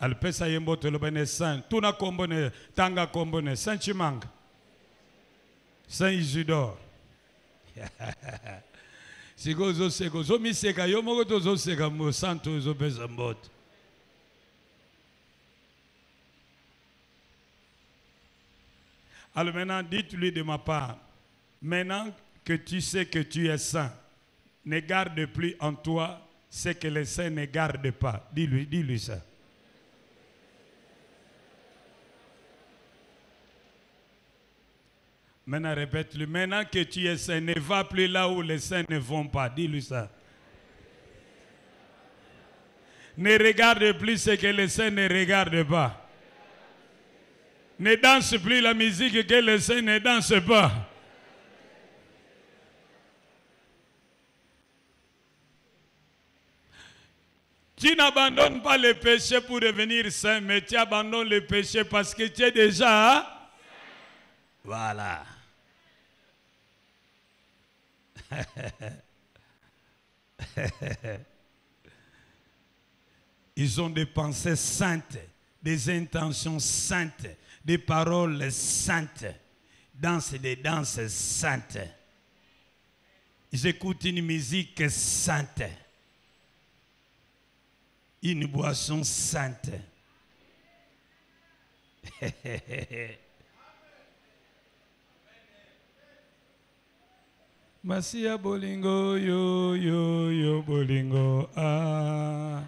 Alpesa yembo tolobene saint. Tuna kombone, tanga kombone, saint Chimang. Saint Isidore. Sigo zo sego. Zo mi seka, yo mogo to zo seka mo santo zo bezambot. Alors maintenant, dites-lui de ma part, maintenant que tu sais que tu es saint, ne garde plus en toi ce que les saints ne gardent pas. Dis-lui ça. Maintenant, répète-le. Maintenant que tu es saint, ne va plus là où les saints ne vont pas. Dis-lui ça. Ne regarde plus ce que les saints ne regardent pas. Ne danse plus la musique que les saints ne dansent pas. Tu n'abandonnes pas le péché pour devenir saint, mais tu abandonnes le péché parce que tu es déjà... Voilà. Ils ont des pensées saintes, des intentions saintes, des paroles saintes, dansent des danses saintes. Ils écoutent une musique sainte, une boisson sainte. Masia bolingo yo yo yo bolingo ah.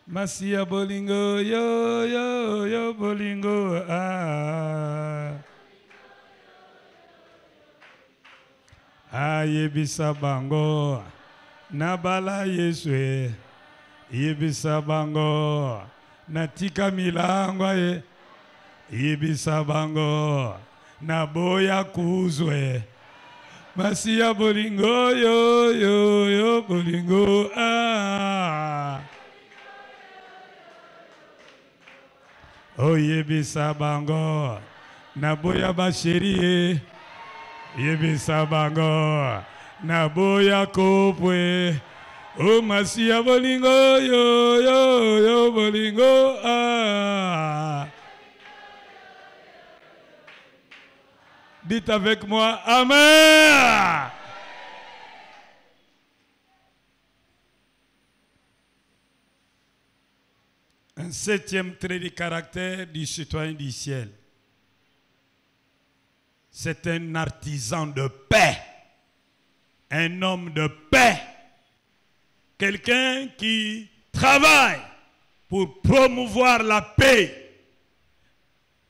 Masia bolingo yo yo yo bolingo ah. Ayebisa bango nabala Yesu yebisa bango natika milango ye yebisa bango naboya kuzwe Masia bolingo yo yo yo bolingo ah. Oh yebisa bango naboya basheri yebisa bango naboya kopwe oh Masia bolingo yo yo yo bolingo ah. Dites avec moi, Amen. Un septième trait de caractère du citoyen du ciel. C'est un artisan de paix. Un homme de paix. Quelqu'un qui travaille pour promouvoir la paix.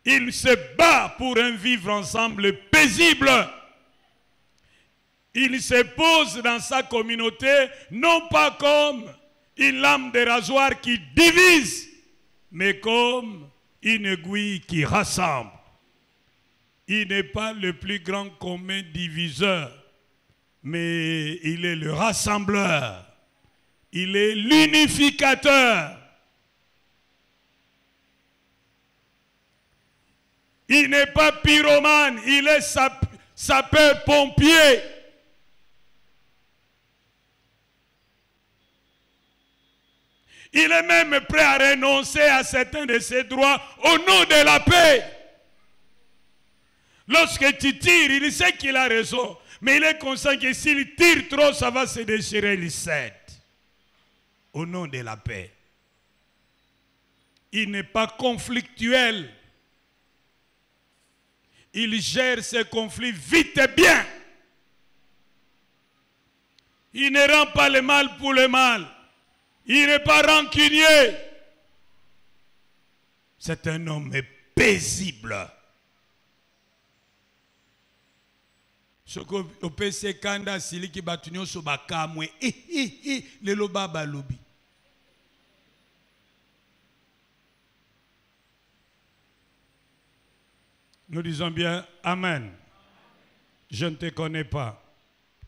Il se bat pour un vivre ensemble paisible. Il se pose dans sa communauté, non pas comme une lame de rasoir qui divise, mais comme une aiguille qui rassemble. Il n'est pas le plus grand commun diviseur, mais il est le rassembleur. Il est l'unificateur. Il n'est pas pyromane, il est sapeur-pompier. Il est même prêt à renoncer à certains de ses droits au nom de la paix. Lorsque tu tires, il sait qu'il a raison. Mais il est conscient que s'il tire trop, ça va se déchirer. Il cède. Au nom de la paix. Il n'est pas conflictuel. Il gère ses conflits vite et bien. Il ne rend pas le mal pour le mal. Il n'est pas rancunier. C'est un homme paisible. Soko opese kanda siliki batunyo so bakamwe lelo baba lobi. Nous disons bien Amen. Je ne te connais pas.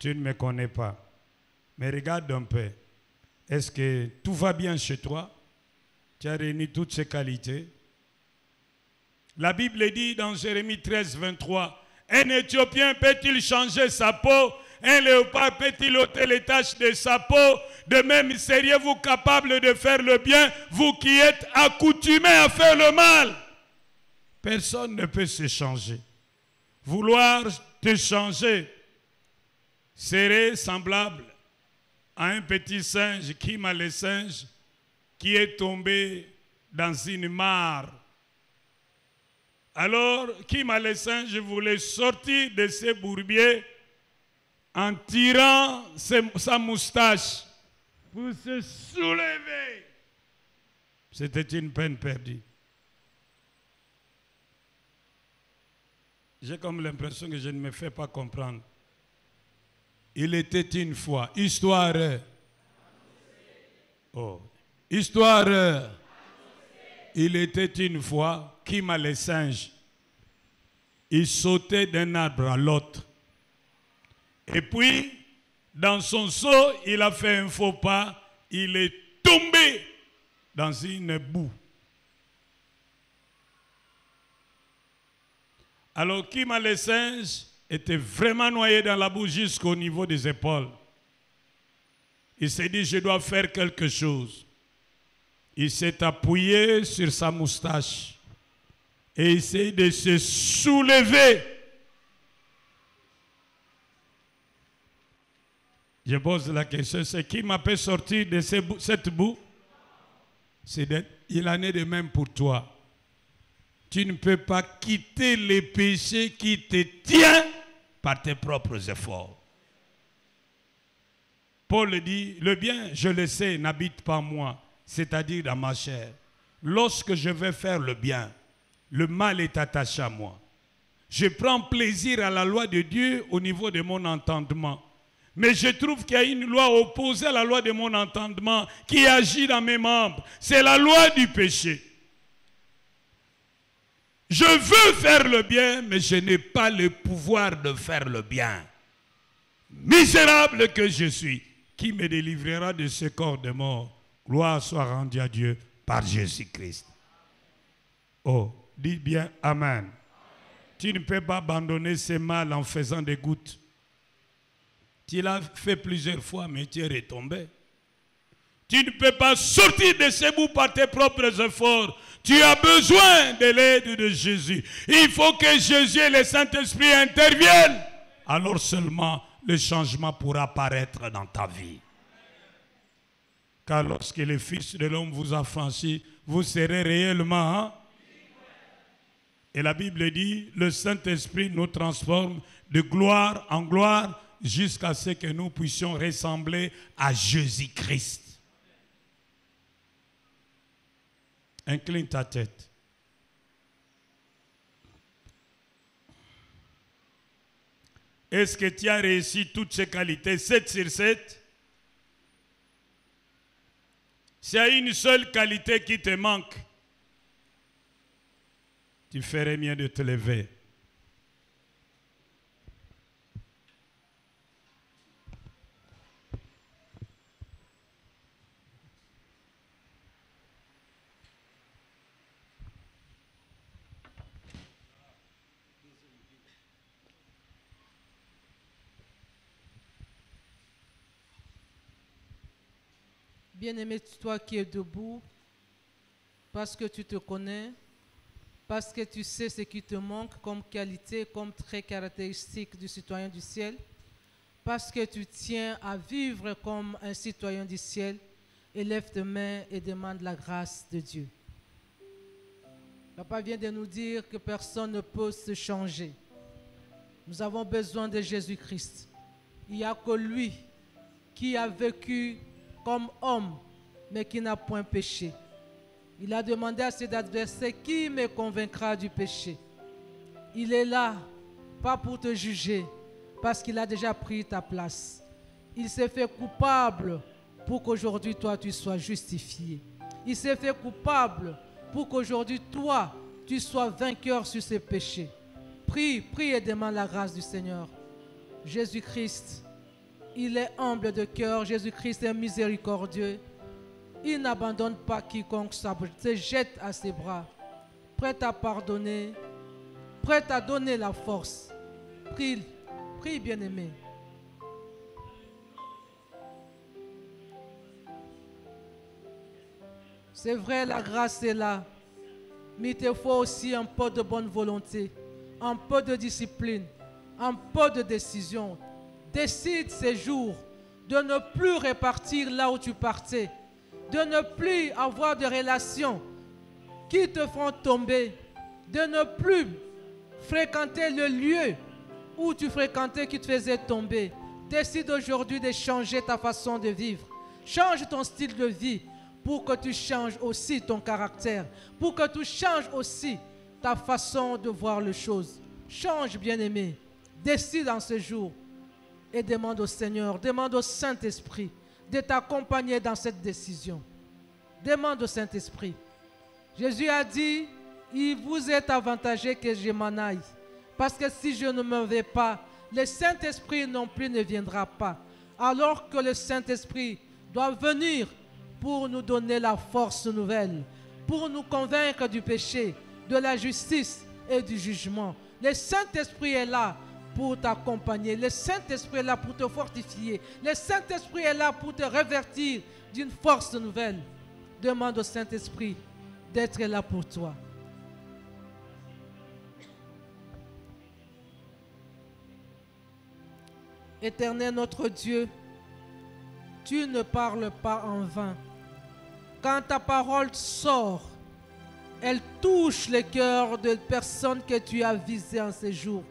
Tu ne me connais pas. Mais regarde un peu. Est-ce que tout va bien chez toi? Tu as réuni toutes ces qualités? La Bible dit dans Jérémie 13, 23, un Éthiopien peut-il changer sa peau? Un léopard peut-il ôter les taches de sa peau? De même, seriez-vous capable de faire le bien, vous qui êtes accoutumés à faire le mal? Personne ne peut se changer. Vouloir te changer serait semblable à un petit singe, Kima le singe, qui est tombé dans une mare. Alors, Kima le singe voulait sortir de ses bourbiers en tirant sa moustache pour se soulever. C'était une peine perdue. J'ai comme l'impression que je ne me fais pas comprendre. Il était une fois, histoire. Oh, histoire. Il était une fois, Kima le singe. Il sautait d'un arbre à l'autre. Et puis, dans son saut, il a fait un faux pas. Il est tombé dans une boue. Alors, Kima le singe était vraiment noyé dans la boue jusqu'au niveau des épaules. Il s'est dit, je dois faire quelque chose. Il s'est appuyé sur sa moustache et essaye de se soulever. Je pose la question, c'est qui m'a fait sortir de cette boue? Il en est de même pour toi. Tu ne peux pas quitter les péchés qui te tiennent par tes propres efforts. Paul dit, le bien, je le sais, n'habite pas en moi, c'est-à-dire dans ma chair. Lorsque je vais faire le bien, le mal est attaché à moi. Je prends plaisir à la loi de Dieu au niveau de mon entendement. Mais je trouve qu'il y a une loi opposée à la loi de mon entendement qui agit dans mes membres. C'est la loi du péché. Je veux faire le bien, mais je n'ai pas le pouvoir de faire le bien. Misérable que je suis, qui me délivrera de ce corps de mort? Gloire soit rendue à Dieu par Jésus-Christ. Oh, dis bien Amen. Amen. Tu ne peux pas abandonner ce mal en faisant des gouttes. Tu l'as fait plusieurs fois, mais tu es retombé. Tu ne peux pas sortir de ces bouts par tes propres efforts. Tu as besoin de l'aide de Jésus. Il faut que Jésus et le Saint-Esprit interviennent. Alors seulement le changement pourra apparaître dans ta vie. Car lorsque le Fils de l'homme vous a franchi, vous serez réellement. Hein? Et la Bible dit, le Saint-Esprit nous transforme de gloire en gloire jusqu'à ce que nous puissions ressembler à Jésus-Christ. Incline ta tête. Est-ce que tu as réussi toutes ces qualités, 7 sur 7? S'il y a une seule qualité qui te manque, tu ferais mieux de te lever. Bien-aimé, toi qui es debout, parce que tu te connais, parce que tu sais ce qui te manque comme qualité, comme trait caractéristique du citoyen du ciel, parce que tu tiens à vivre comme un citoyen du ciel, élève tes mains et demande la grâce de Dieu. Papa vient de nous dire que personne ne peut se changer. Nous avons besoin de Jésus-Christ. Il n'y a que lui qui a vécu comme homme, mais qui n'a point péché. Il a demandé à ses adversaires, qui me convaincra du péché? Il est là, pas pour te juger, parce qu'il a déjà pris ta place. Il s'est fait coupable pour qu'aujourd'hui, toi, tu sois justifié. Il s'est fait coupable pour qu'aujourd'hui, toi, tu sois vainqueur sur ses péchés. Prie, prie et demande la grâce du Seigneur. Jésus-Christ, il est humble de cœur. Jésus-Christ est miséricordieux. Il n'abandonne pas quiconque se jette à ses bras, prêt à pardonner, prêt à donner la force. Prie, prie bien-aimé. C'est vrai, la grâce est là, mais il te faut aussi un peu de bonne volonté, un peu de discipline, un peu de décision. Décide ces jours de ne plus repartir là où tu partais, de ne plus avoir de relations qui te font tomber, de ne plus fréquenter le lieu où tu fréquentais qui te faisait tomber. Décide aujourd'hui de changer ta façon de vivre. Change ton style de vie pour que tu changes aussi ton caractère, pour que tu changes aussi ta façon de voir les choses. Change, bien-aimé. Décide en ce jour et demande au Seigneur, demande au Saint-Esprit de t'accompagner dans cette décision. Demande au Saint-Esprit. Jésus a dit, il vous est avantageux que je m'en aille. Parce que si je ne m'en vais pas, le Saint-Esprit non plus ne viendra pas. Alors que le Saint-Esprit doit venir pour nous donner la force nouvelle, pour nous convaincre du péché, de la justice et du jugement. Le Saint-Esprit est là pour t'accompagner. Le Saint-Esprit est là pour te fortifier. Le Saint-Esprit est là pour te revertir d'une force nouvelle. Demande au Saint-Esprit d'être là pour toi. Éternel notre Dieu, tu ne parles pas en vain. Quand ta parole sort, elle touche le cœur de personnes que tu as visées en ces jours.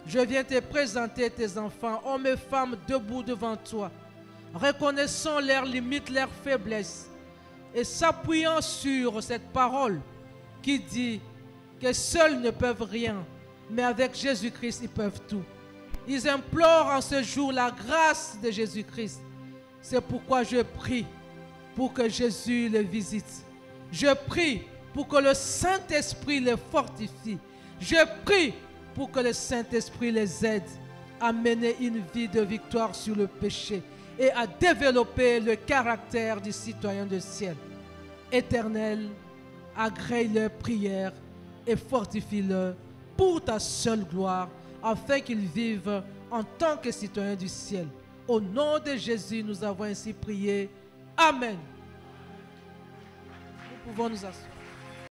Je viens te présenter tes enfants, hommes et femmes debout devant toi, reconnaissant leurs limites, leurs faiblesses, et s'appuyant sur cette parole qui dit que seuls ne peuvent rien, mais avec Jésus-Christ, ils peuvent tout. Ils implorent en ce jour la grâce de Jésus-Christ. C'est pourquoi je prie pour que Jésus les visite. Je prie pour que le Saint-Esprit les fortifie. Je prie pour que le Saint-Esprit les aide à mener une vie de victoire sur le péché et à développer le caractère du citoyen du ciel. Éternel, agrée leurs prières et fortifie-le pour ta seule gloire, afin qu'ils vivent en tant que citoyens du ciel. Au nom de Jésus, nous avons ainsi prié. Amen. Nous pouvons nous asseoir.